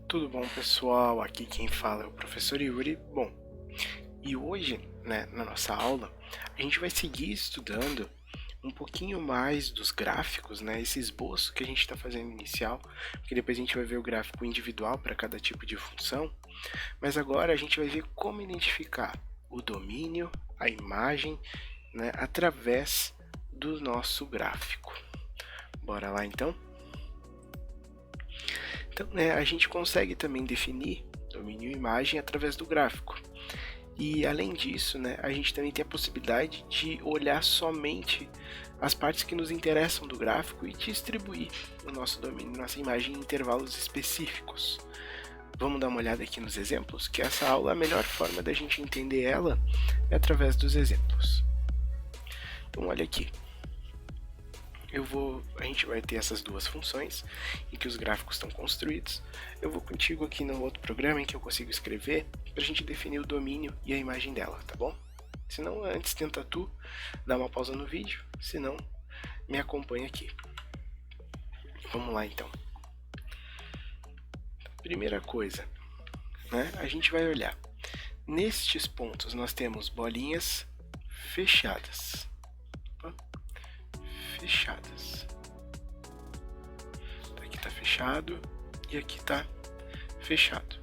Tudo bom, pessoal? Aqui quem fala é o professor Yuri. Bom, e hoje, na nossa aula, a gente vai seguir estudando um pouquinho mais dos gráficos, esse esboço que a gente está fazendo inicial, porque depois a gente vai ver o gráfico individual para cada tipo de função, mas agora a gente vai ver como identificar o domínio, a imagem, através do nosso gráfico. Bora lá então? Então, a gente consegue também definir domínio e imagem através do gráfico. E além disso, a gente também tem a possibilidade de olhar somente as partes que nos interessam do gráfico e distribuir o nosso domínio, nossa imagem em intervalos específicos. Vamos dar uma olhada aqui nos exemplos, que essa aula, a melhor forma da gente entender ela é através dos exemplos. Então olha aqui. A gente vai ter essas duas funções em que os gráficos estão construídos. Eu vou contigo aqui no outro programa em que eu consigo escrever para a gente definir o domínio e a imagem dela, tá bom? Se não, antes tenta tu dar uma pausa no vídeo, se não, me acompanha aqui. Vamos lá então. Primeira coisa, a gente vai olhar. Nestes pontos nós temos bolinhas fechadas. Aqui está fechado e aqui está fechado.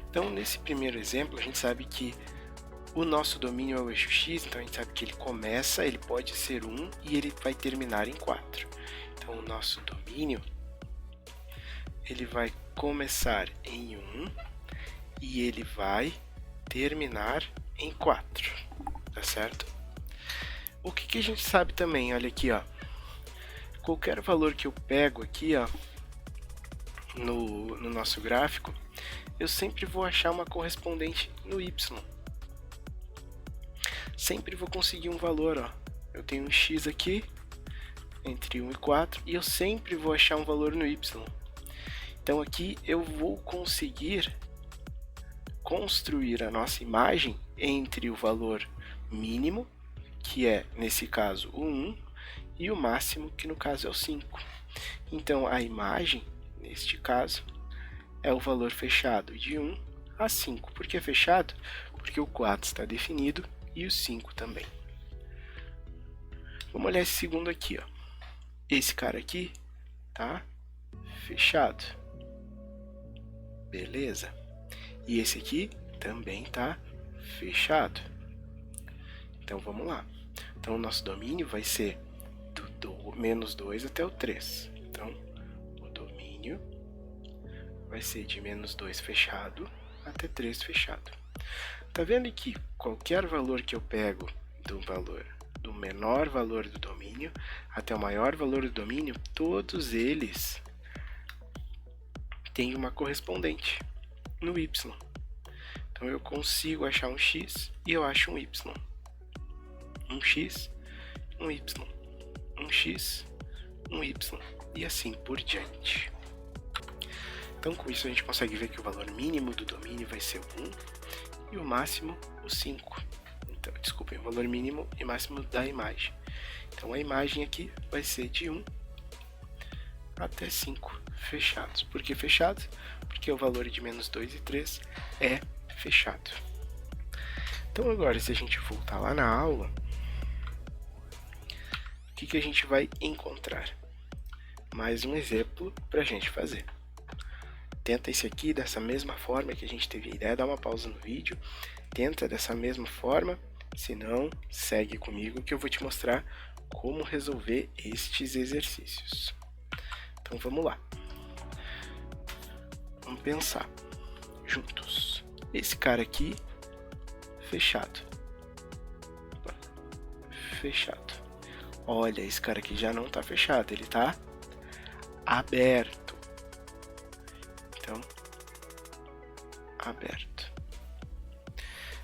Então, nesse primeiro exemplo, a gente sabe que o nosso domínio é o eixo x, então a gente sabe que ele pode ser 1 e ele vai terminar em 4. Então, o nosso domínio ele vai começar em 1 e ele vai terminar em 4, tá certo? O que a gente sabe também, olha aqui, ó, qualquer valor que eu pego aqui, ó, no nosso gráfico, eu sempre vou achar uma correspondente no y. Sempre vou conseguir um valor, ó. Eu tenho um x aqui, entre 1 e 4, e eu sempre vou achar um valor no y. Então aqui eu vou conseguir construir a nossa imagem entre o valor mínimo, que é, nesse caso, o 1, e o máximo, que no caso é o 5. Então, a imagem, neste caso, é o valor fechado de 1 a 5. Por que fechado? Porque o 4 está definido e o 5 também. Vamos olhar esse segundo aqui, ó. Esse cara aqui tá fechado. Beleza? E esse aqui também tá fechado. Então, vamos lá. Então, o nosso domínio vai ser do menos 2 até o 3. Então, o domínio vai ser de menos 2 fechado até 3 fechado. Tá vendo que qualquer valor que eu pego do menor valor do domínio até o maior valor do domínio, todos eles têm uma correspondente no y. Então, eu consigo achar um x e eu acho um y. Um x, um y, um x, um y, e assim por diante. Então, com isso a gente consegue ver que o valor mínimo do domínio vai ser o 1 e o máximo o 5. Então, desculpem, o valor mínimo e máximo da imagem. Então, a imagem aqui vai ser de 1 até 5 fechados. Por que fechado? Porque o valor de menos 2 e 3 é fechado. Então, agora, se a gente voltar lá na aula, o que a gente vai encontrar? Mais um exemplo para a gente fazer. Tenta esse aqui dessa mesma forma que a gente teve a ideia, dá uma pausa no vídeo, tenta dessa mesma forma, se não, segue comigo que eu vou te mostrar como resolver estes exercícios. Então vamos lá. Vamos pensar juntos. Esse cara aqui, fechado. Fechado. Olha, esse cara aqui já não está fechado, ele está aberto. Então, aberto.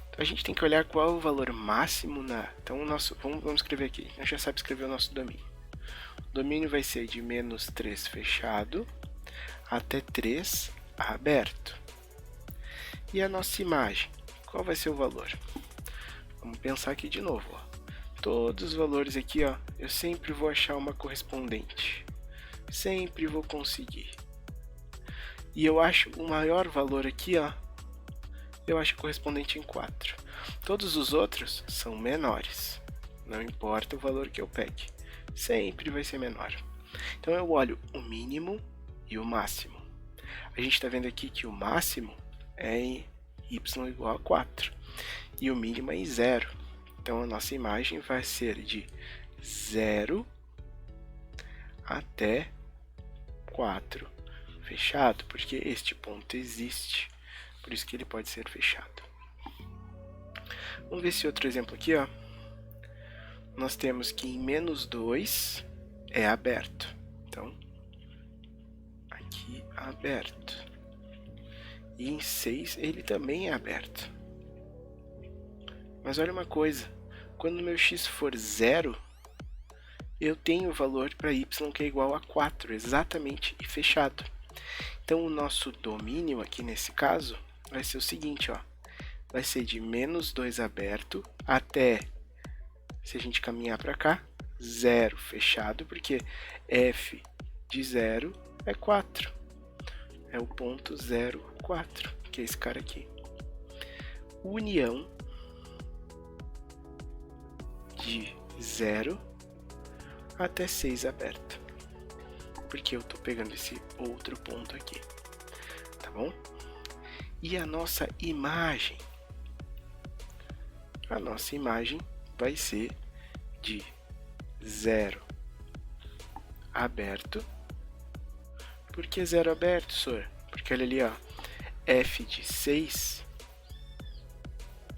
Então, a gente tem que olhar qual é o valor máximo Então, vamos escrever aqui. A gente já sabe escrever o nosso domínio. O domínio vai ser de menos 3 fechado até 3 aberto. E a nossa imagem? Qual vai ser o valor? Vamos pensar aqui de novo, ó. Todos os valores aqui, ó, eu sempre vou achar uma correspondente. Sempre vou conseguir. E eu acho o maior valor aqui, ó, eu acho correspondente em 4. Todos os outros são menores. Não importa o valor que eu pegue, sempre vai ser menor. Então eu olho o mínimo e o máximo. A gente está vendo aqui que o máximo é em y igual a 4 e o mínimo é em 0. Então a nossa imagem vai ser de 0 até 4 fechado, porque este ponto existe, por isso que ele pode ser fechado. Vamos ver esse outro exemplo aqui, ó. Nós temos que em -2 é aberto, então aqui aberto, e em 6 ele também é aberto. Mas olha uma coisa, quando meu x for 0, eu tenho o valor para y que é igual a 4, exatamente, e fechado. Então o nosso domínio aqui nesse caso vai ser o seguinte, ó, vai ser de -2 aberto até, se a gente caminhar para cá, 0 fechado, porque f de 0 é 4. É o ponto 0, 4, que é esse cara aqui. União de 0 até 6 aberto, porque eu estou pegando esse outro ponto aqui, tá bom? E a nossa imagem vai ser de 0 aberto. Por que 0 aberto, senhor? Porque olha ali, ó, f de 6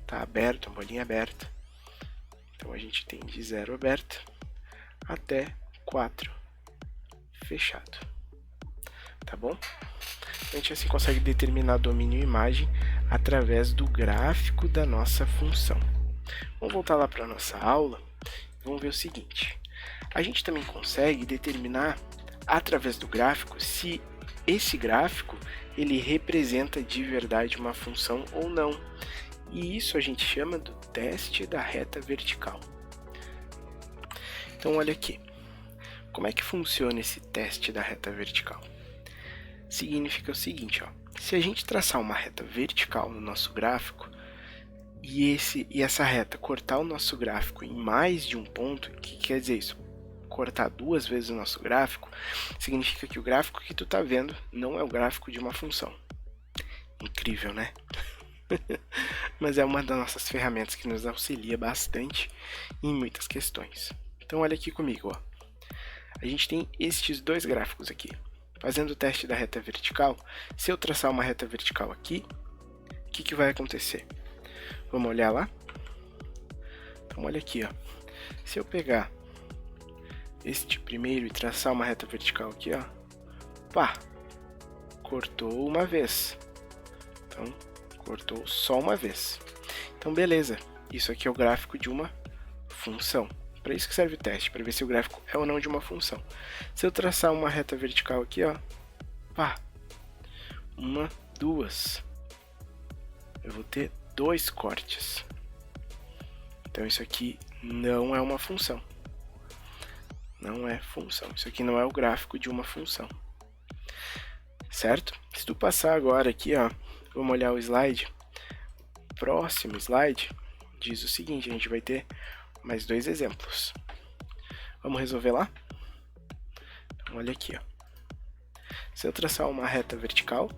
tá aberto, uma bolinha aberta. Então a gente tem de 0 aberto até 4 fechado, tá bom? A gente assim consegue determinar domínio e imagem através do gráfico da nossa função. Vamos voltar lá para a nossa aula e vamos ver o seguinte. A gente também consegue determinar através do gráfico se esse gráfico ele representa de verdade uma função ou não. E isso a gente chama do teste da reta vertical. Então olha aqui, como é que funciona esse teste da reta vertical? Significa o seguinte, ó, se a gente traçar uma reta vertical no nosso gráfico e essa reta cortar o nosso gráfico em mais de um ponto, o que quer dizer isso? Cortar 2 vezes o nosso gráfico, significa que o gráfico que tu está vendo não é o gráfico de uma função. Incrível, né? Mas é uma das nossas ferramentas que nos auxilia bastante em muitas questões. Então olha aqui comigo, ó. A gente tem estes dois gráficos aqui. Fazendo o teste da reta vertical, se eu traçar uma reta vertical aqui, o que vai acontecer? Vamos olhar lá? Então olha aqui, ó. Se eu pegar este primeiro e traçar uma reta vertical aqui, ó, pá, cortou uma vez. Então cortou só uma vez. Então beleza, isso aqui é o gráfico de uma função. Para isso que serve o teste, para ver se o gráfico é ou não de uma função. Se eu traçar uma reta vertical aqui, ó, pá, 1, 2, eu vou ter 2 cortes. Então isso aqui não é uma função. Não é função. Isso aqui não é o gráfico de uma função. Certo? Se tu passar agora aqui, ó, vamos olhar o slide. Próximo slide diz o seguinte, a gente vai ter mais 2 exemplos. Vamos resolver lá? Então, olha aqui, ó. Se eu traçar uma reta vertical,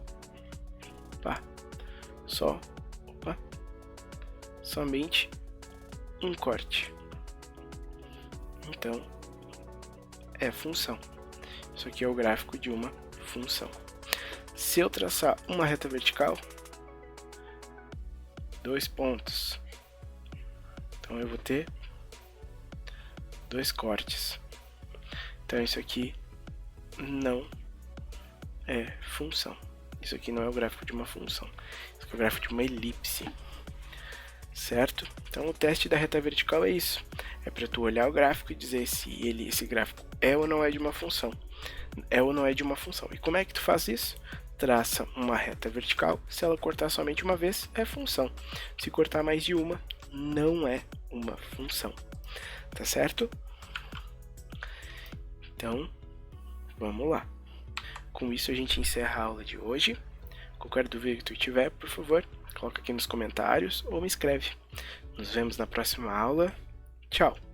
pá, somente um corte. Então, é função. Isso aqui é o gráfico de uma função. Se eu traçar uma reta vertical, 2 pontos. Então eu vou ter 2 cortes. Então isso aqui não é função. Isso aqui não é o gráfico de uma função. Isso aqui é o gráfico de uma elipse. Certo? Então o teste da reta vertical é isso. É para tu olhar o gráfico e dizer se esse gráfico é ou não é de uma função. É ou não é de uma função. E como é que tu faz isso? Traça uma reta vertical. Se ela cortar somente uma vez, é função. Se cortar mais de uma, não é uma função. Tá certo? Então, vamos lá. Com isso a gente encerra a aula de hoje. Qualquer dúvida que tu tiver, por favor, coloca aqui nos comentários ou me escreve. Nos vemos na próxima aula. Tchau!